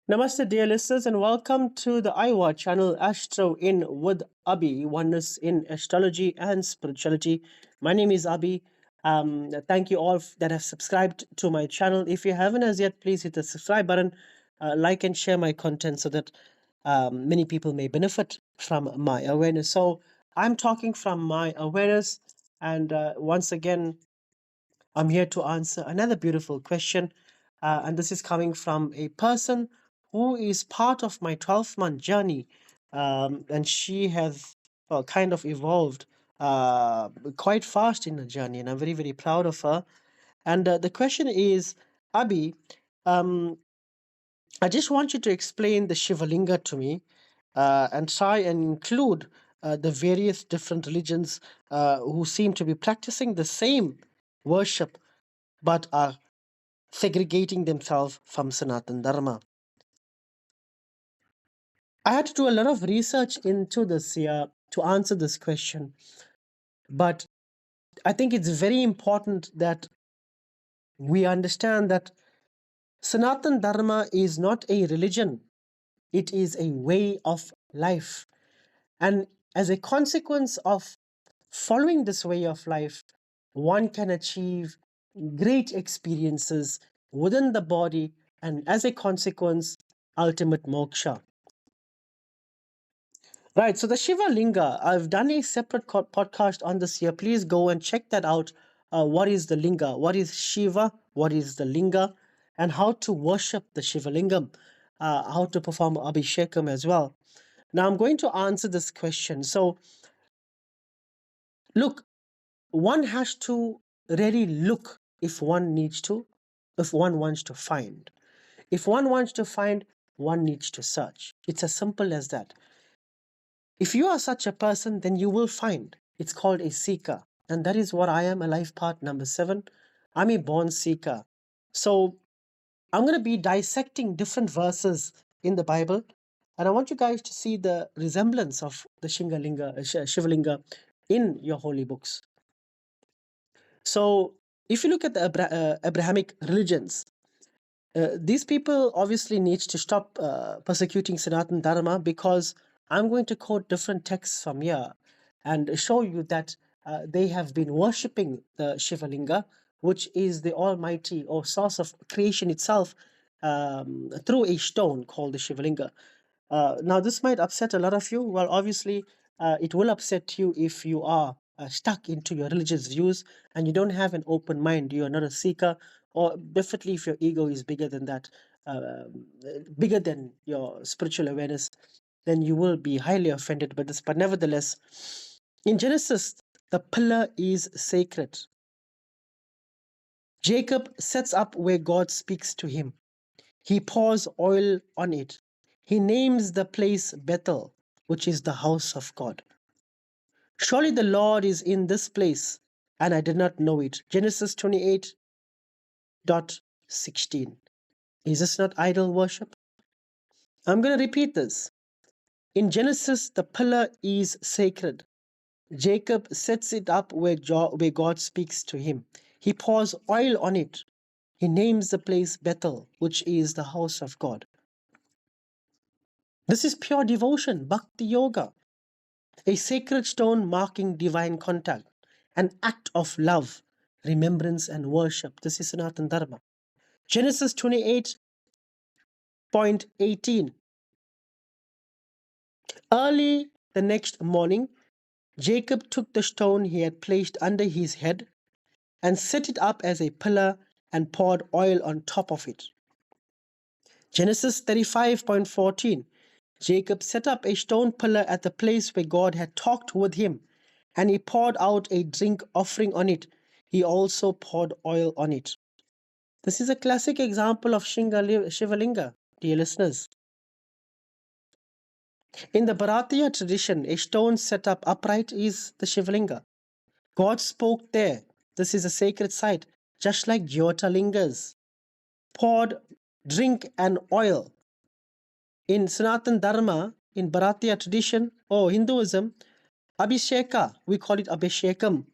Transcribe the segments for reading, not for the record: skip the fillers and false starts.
Namaste, dear listeners, and welcome to the IWA channel Astro in with Abhi, oneness in astrology and spirituality. My name is Abhi. Thank you all that have subscribed to my channel. If you haven't as yet, please hit the subscribe button, like and share my content so that many people may benefit from my awareness. So, I'm talking from my awareness, and once again, I'm here to answer another beautiful question. And this is coming from a person who is part of my 12-month journey. And she has kind of evolved quite fast in her journey. And I'm very, very proud of her. And the question is, Abhi, um, I just want you to explain the Shiva Linga to me and try and include the various different religions who seem to be practicing the same worship but are segregating themselves from Sanatan Dharma. I had to do a lot of research into this here to answer this question, but I think it's very important that we understand that Sanatan Dharma is not a religion, it is a way of life. And as a consequence of following this way of life, one can achieve great experiences within the body and, as a consequence, ultimate moksha. Right, so the Shiva Linga, I've done a separate podcast on this here. Please go and check that out. What is the Linga? What is Shiva? What is the Linga? And how to worship the Shiva Lingam, how to perform Abhishekam as well. Now, I'm going to answer this question. So, look, one has to really look if one needs to, if one wants to find. If one wants to find, one needs to search. It's as simple as that. If you are such a person, then you will find. It's called a seeker. And that is what I am, a life path number 7. I'm a born seeker. So I'm going to be dissecting different verses in the Bible. And I want you guys to see the resemblance of the Shivalinga in your holy books. So if you look at the Abrahamic religions, these people obviously need to stop persecuting Sanatan Dharma, because I'm going to quote different texts from here and show you that they have been worshipping the Shiva Linga, which is the almighty or source of creation itself, through a stone called the Shiva Linga. Now, this might upset a lot of you. Well, obviously, it will upset you if you are stuck into your religious views and you don't have an open mind. You are not a seeker, or definitely if your ego is bigger than that, bigger than your spiritual awareness, then you will be highly offended by this. But nevertheless, in Genesis, the pillar is sacred. Jacob sets up where God speaks to him. He pours oil on it. He names the place Bethel, which is the house of God. Surely the Lord is in this place, and I did not know it. Genesis 28:16. Is this not idol worship? I'm going to repeat this. In Genesis, the pillar is sacred. Jacob sets it up where God speaks to him. He pours oil on it. He names the place Bethel, which is the house of God. This is pure devotion, bhakti yoga, a sacred stone marking divine contact, an act of love, remembrance, and worship. This is Sanatan Dharma. Genesis 28:18. Early the next morning, Jacob took the stone he had placed under his head and set it up as a pillar and poured oil on top of it. Genesis 35:14. Jacob set up a stone pillar at the place where God had talked with him, and he poured out a drink offering on it. He also poured oil on it. This is a classic example of Shiva Linga, dear listeners. In the Bharatiya tradition, a stone set up upright is the Shiva Linga. God spoke there. This is a sacred site, just like Jyotirlingas. Poured drink and oil. In Sanatan Dharma, in Bharatiya tradition or Hinduism, Abhisheka, we call it Abhishekam,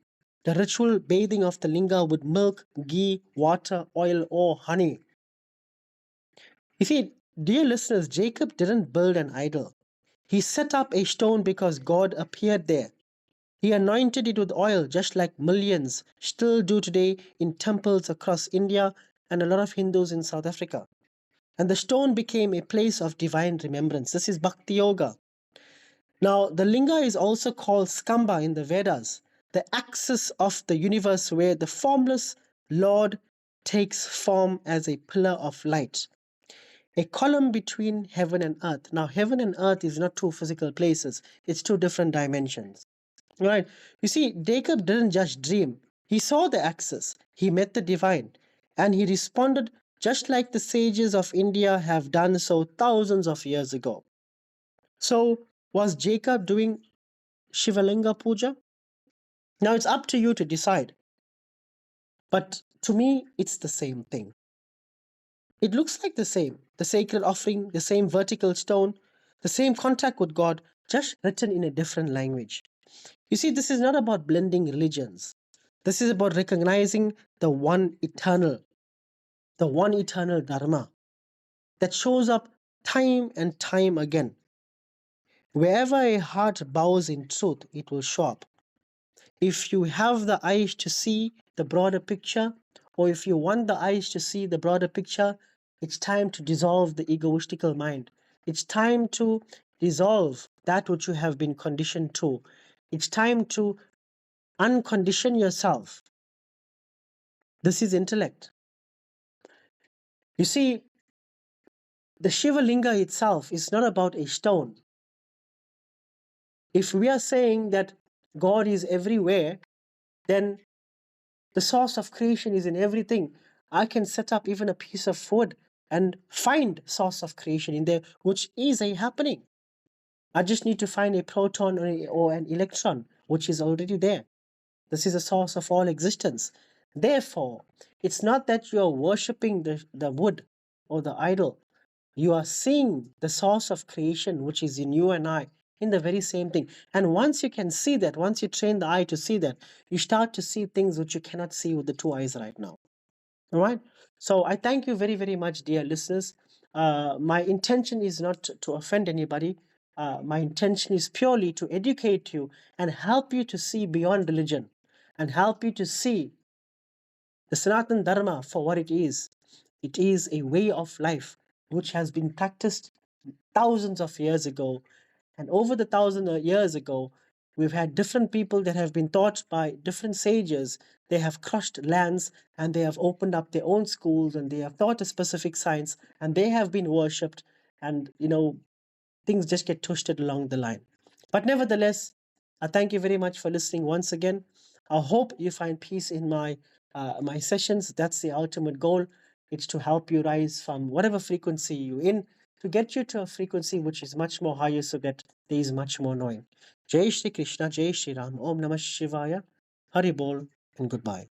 the ritual bathing of the linga with milk, ghee, water, oil, or honey. You see, dear listeners, Jacob didn't build an idol. He set up a stone because God appeared there. He anointed it with oil, just like millions still do today in temples across India and a lot of Hindus in South Africa. And the stone became a place of divine remembrance. This is Bhakti Yoga. Now, the linga is also called skamba in the Vedas, the axis of the universe where the formless Lord takes form as a pillar of light, a column between heaven and earth. Now, heaven and earth is not two physical places, it's two different dimensions. Right? You see, Jacob didn't just dream, he saw the axis, he met the divine, and he responded just like the sages of India have done so thousands of years ago. So, was Jacob doing Shiva Linga puja? Now, it's up to you to decide, but to me, it's the same thing. It looks like the same, the sacred offering, the same vertical stone, the same contact with God, just written in a different language. You see, this is not about blending religions. This is about recognizing the one eternal Dharma that shows up time and time again. Wherever a heart bows in truth, it will show up. If you have the eyes to see the broader picture, or if you want the eyes to see the broader picture, it's time to dissolve the egoistical mind. It's time to dissolve that which you have been conditioned to. It's time to uncondition yourself. This is intellect. You see, the Shiva Linga itself is not about a stone. If we are saying that God is everywhere, then the source of creation is in everything. I can set up even a piece of wood and find source of creation in there, which is a happening. I just need to find a proton or an electron, which is already there. This is the source of all existence. Therefore, it's not that you are worshipping the wood or the idol. You are seeing the source of creation, which is in you and I, in the very same thing. And once you can see that, once you train the eye to see that, you start to see things which you cannot see with the two eyes right now. All right. So I thank you very, very much, dear listeners. My intention is not to offend anybody. My intention is purely to educate you and help you to see beyond religion and help you to see the Sanatan Dharma for what it is. It is a way of life which has been practiced thousands of years ago. And over the thousand years ago, we've had different people that have been taught by different sages. They have crushed lands and they have opened up their own schools and they have taught a specific science and they have been worshipped. And, things just get twisted along the line. But nevertheless, I thank you very much for listening once again. I hope you find peace in my sessions. That's the ultimate goal. It's to help you rise from whatever frequency you're in to get you to a frequency which is much more higher so that there is much more knowing. Jai Shri Krishna, Jai Shri Ram, Om Namah Shivaya, Hari Bol, and goodbye.